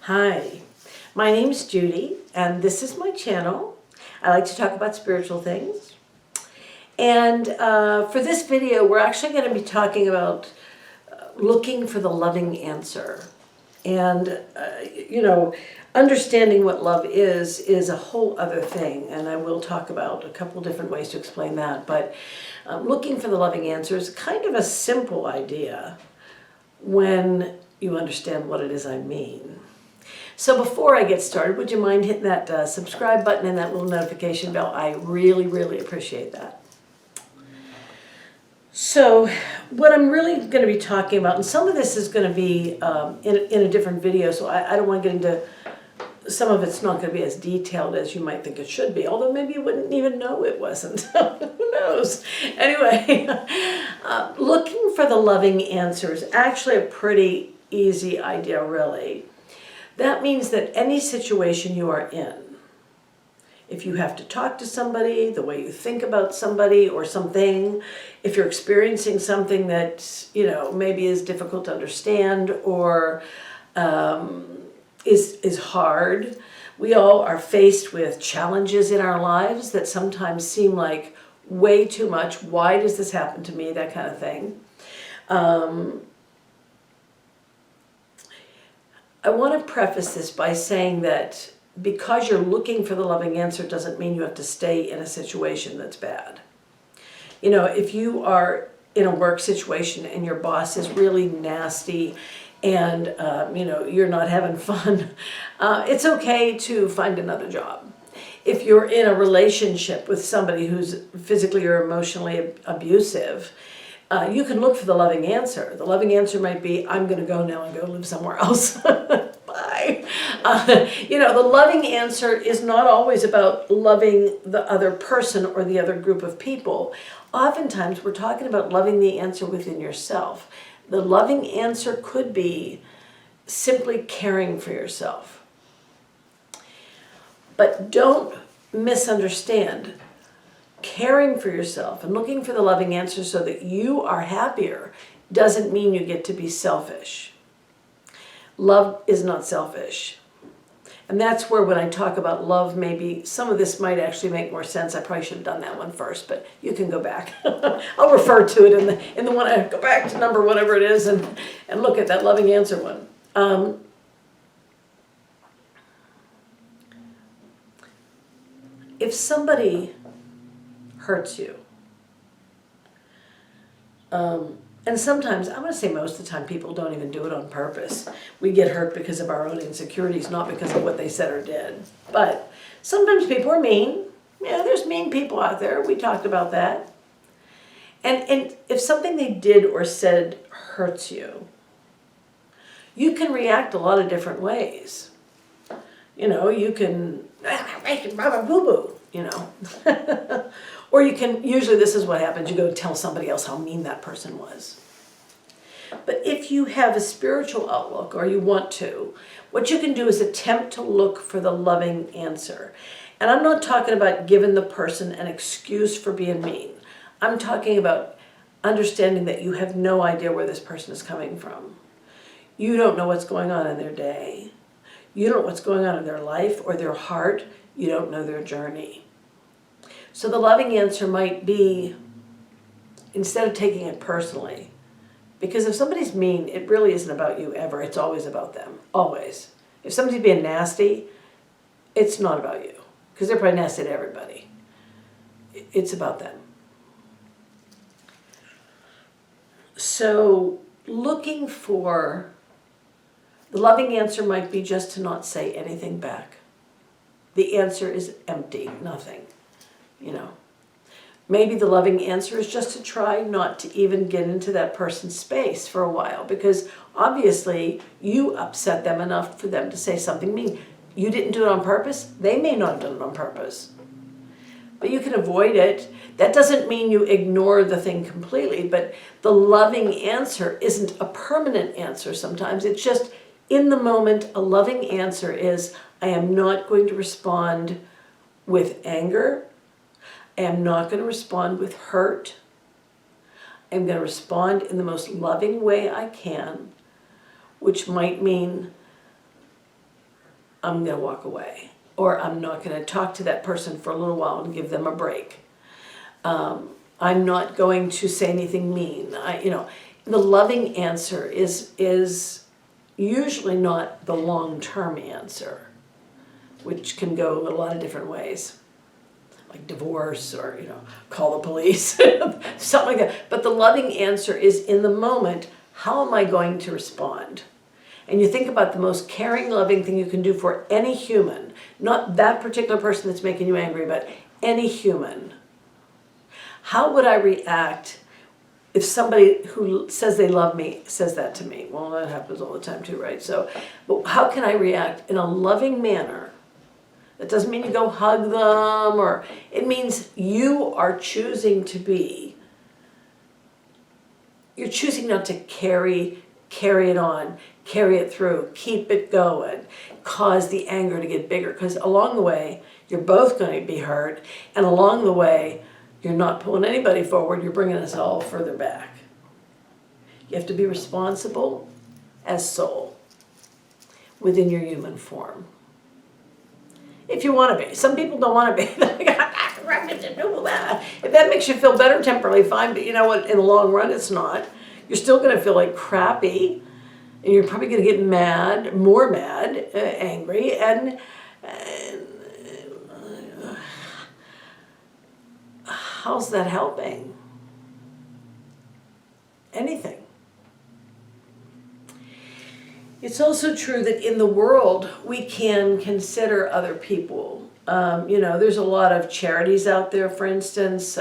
Hi, my name's Judy, and this is my channel. I like to talk about spiritual things. And for this video, we're actually going to be talking about looking for the loving answer. And, understanding what love is a whole other thing. And I will talk about a couple different ways to explain that. But looking for the loving answer is kind of a simple idea when you understand what it is I mean. So before I get started, would you mind hitting that subscribe button and that little notification bell? I really, really appreciate that. So what I'm really going to be talking about, and some of this is going to be in a different video, so I don't want to get into, some of it's not going to be as detailed as you might think it should be, although maybe you wouldn't even know it wasn't. Who knows? Anyway, looking for the loving answer is actually a pretty easy idea, really. That means that any situation you are in, if you have to talk to somebody, the way you think about somebody or something, if you're experiencing something that, maybe is difficult to understand or is hard, we all are faced with challenges in our lives that sometimes seem like way too much. Why does this happen to me? That kind of thing. I want to preface this by saying that because you're looking for the loving answer doesn't mean you have to stay in a situation that's bad. If you are in a work situation and your boss is really nasty and, you're not having fun, it's okay to find another job. If you're in a relationship with somebody who's physically or emotionally abusive, you can look for the loving answer. The loving answer might be, I'm going to go now and go live somewhere else. Bye. The loving answer is not always about loving the other person or the other group of people. Oftentimes, we're talking about loving the answer within yourself. The loving answer could be simply caring for yourself. But don't misunderstand. Caring for yourself and looking for the loving answer so that you are happier doesn't mean you get to be selfish. Love is not selfish. And that's where when I talk about love, maybe some of this might actually make more sense. I probably should have done that one first, but you can go back. I'll refer to it in the one, I go back to number whatever it is and look at that loving answer one. If somebody hurts you. And sometimes, I'm going to say most of the time, people don't even do it on purpose. We get hurt because of our own insecurities, not because of what they said or did. But sometimes people are mean. There's mean people out there. We talked about that. And if something they did or said hurts you, you can react a lot of different ways. You can, boo-boo, Or you can, usually this is what happens, you go tell somebody else how mean that person was. But if you have a spiritual outlook, or you want to, what you can do is attempt to look for the loving answer. And I'm not talking about giving the person an excuse for being mean. I'm talking about understanding that you have no idea where this person is coming from. You don't know what's going on in their day. You don't know what's going on in their life or their heart. You don't know their journey. So the loving answer might be, instead of taking it personally, because if somebody's mean, it really isn't about you ever. It's always about them. Always. If somebody's being nasty, it's not about you. Because they're probably nasty to everybody. It's about them. So looking for the loving answer might be just to not say anything back. The answer is empty, nothing. Maybe the loving answer is just to try not to even get into that person's space for a while, because obviously you upset them enough for them to say something mean. You didn't do it on purpose. They may not have done it on purpose. But you can avoid it. That doesn't mean you ignore the thing completely, but the loving answer isn't a permanent answer sometimes. It's just, in the moment, a loving answer is, I am not going to respond with anger. I am not going to respond with hurt. I'm going to respond in the most loving way I can, which might mean I'm going to walk away. Or I'm not going to talk to that person for a little while and give them a break. I'm not going to say anything mean. The loving answer is usually not the long-term answer, which can go a lot of different ways, like divorce or, call the police, something like that. But the loving answer is in the moment, how am I going to respond? And you think about the most caring, loving thing you can do for any human, not that particular person that's making you angry, but any human. How would I react if somebody who says they love me says that to me? Well, that happens all the time too, right? So, but how can I react in a loving manner? That doesn't mean you go hug them, or it means you are choosing to be. You're choosing not to carry it on, carry it through, keep it going, cause the anger to get bigger. Because along the way, you're both going to be hurt, and along the way, you're not pulling anybody forward, you're bringing us all further back. You have to be responsible as soul within your human form. If you want to be. Some people don't want to be. If that makes you feel better temporarily, fine, but you know what, in the long run, it's not. You're still going to feel like crappy, and you're probably going to get mad, more mad, angry, and how's that helping? Anything. It's also true that in the world, we can consider other people. There's a lot of charities out there, for instance.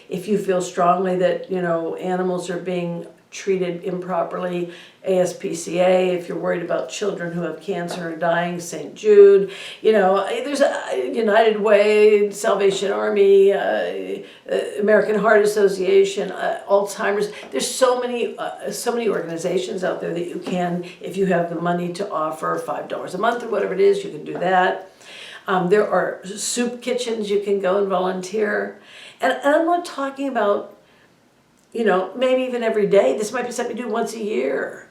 If you feel strongly that, animals are being treated improperly, ASPCA. If you're worried about children who have cancer and dying, St. Jude. There's a United Way, Salvation Army, American Heart Association, Alzheimer's. There's so many organizations out there that you can, if you have the money to offer $5 a month or whatever it is, you can do that. There are soup kitchens you can go and volunteer. And I'm not talking about, maybe even every day. This might be something you do once a year.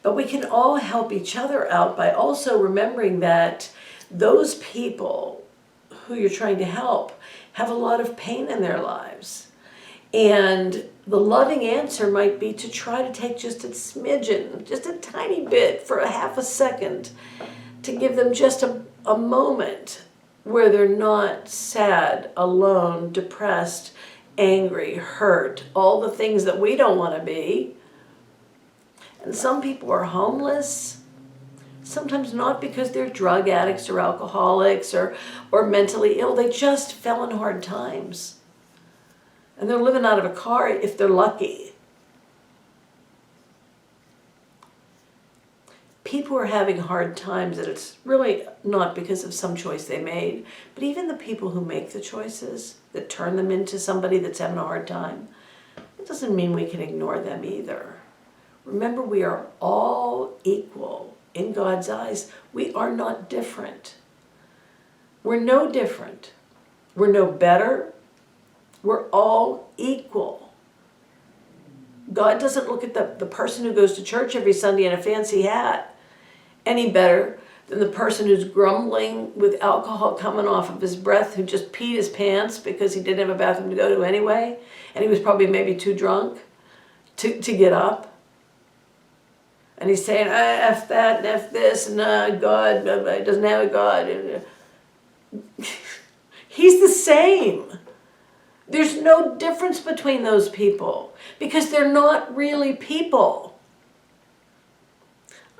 But we can all help each other out by also remembering that those people who you're trying to help have a lot of pain in their lives. And the loving answer might be to try to take just a smidgen, just a tiny bit for a half a second, to give them just a moment where they're not sad, alone, depressed, angry, hurt, all the things that we don't want to be. And some people are homeless, sometimes not because they're drug addicts or alcoholics or mentally ill. They just fell in hard times. And they're living out of a car if they're lucky. People are having hard times, and it's really not because of some choice they made, but even the people who make the choices that turn them into somebody that's having a hard time, it doesn't mean we can ignore them either. Remember, we are all equal in God's eyes. We are not different. We're no different. We're no better. We're all equal. God doesn't look at the person who goes to church every Sunday in a fancy hat any better than the person who's grumbling with alcohol coming off of his breath, who just peed his pants because he didn't have a bathroom to go to anyway, and he was probably maybe too drunk to get up. And he's saying, F that and F this, and God doesn't have a God. He's the same. There's no difference between those people because they're not really people.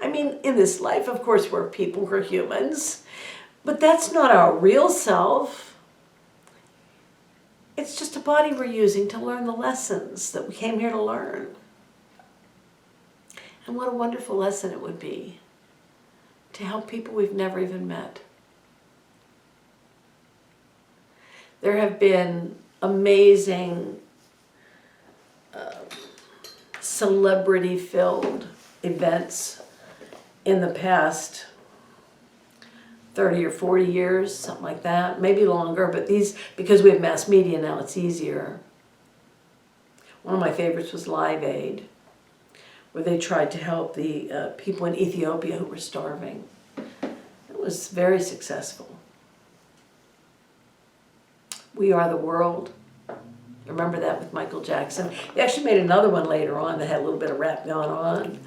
I mean, in this life, of course, we're people, we're humans, but that's not our real self. It's just a body we're using to learn the lessons that we came here to learn. And what a wonderful lesson it would be to help people we've never even met. There have been amazing celebrity-filled events in the past 30 or 40 years, something like that, maybe longer, but these, because we have mass media now, it's easier. One of my favorites was Live Aid, where they tried to help the people in Ethiopia who were starving. It was very successful. We Are the World. Remember that with Michael Jackson? They actually made another one later on that had a little bit of rap going on.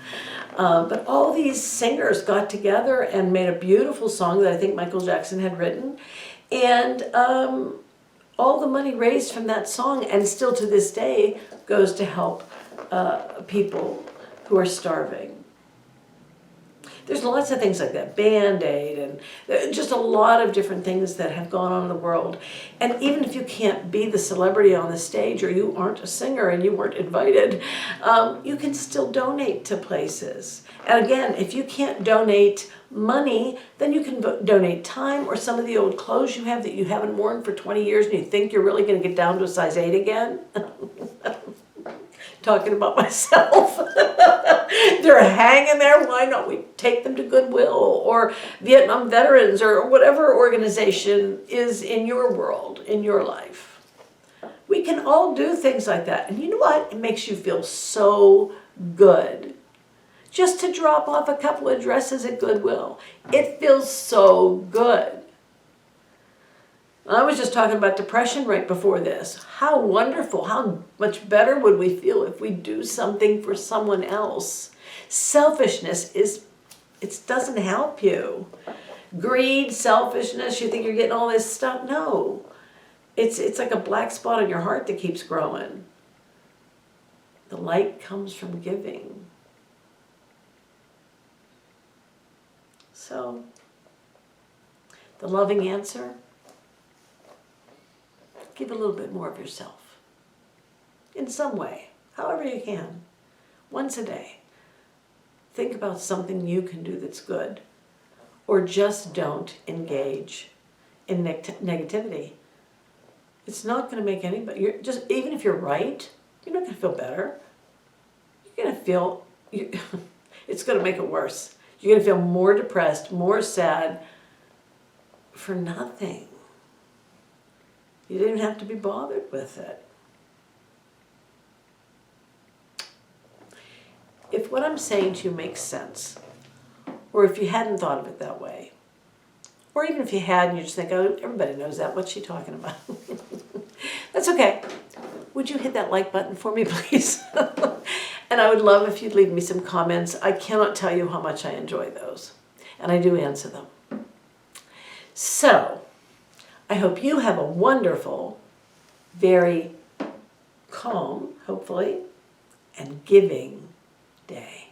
But all these singers got together and made a beautiful song that I think Michael Jackson had written. And all the money raised from that song, and still to this day, goes to help people who are starving. There's lots of things like that, Band-Aid, and just a lot of different things that have gone on in the world. And even if you can't be the celebrity on the stage, or you aren't a singer and you weren't invited, you can still donate to places. And again, if you can't donate money, then you can donate time or some of the old clothes you have that you haven't worn for 20 years and you think you're really going to get down to a size 8 again. Talking about myself. They're hanging there. Why not we take them to Goodwill or Vietnam Veterans or whatever organization is in your world, in your life. We can all do things like that. And you know what? It makes you feel so good. Just to drop off a couple of dresses at Goodwill. It feels so good. I was just talking about depression right before this. How wonderful, how much better would we feel if we do something for someone else? Selfishness it doesn't help you. Greed, selfishness, you think you're getting all this stuff? No. It's like a black spot on your heart that keeps growing. The light comes from giving. So, the loving answer, give a little bit more of yourself. In some way, however you can. Once a day. Think about something you can do that's good. Or just don't engage in negativity. It's not going to make anybody, even if you're right, you're not going to feel better. You're going to feel, it's going to make it worse. You're going to feel more depressed, more sad, for nothing. You didn't have to be bothered with it. If what I'm saying to you makes sense, or if you hadn't thought of it that way, or even if you had and you just think, oh, everybody knows that, what's she talking about? That's okay. Would you hit that like button for me, please? And I would love if you'd leave me some comments. I cannot tell you how much I enjoy those. And I do answer them. So, I hope you have a wonderful, very calm, hopefully, and giving day.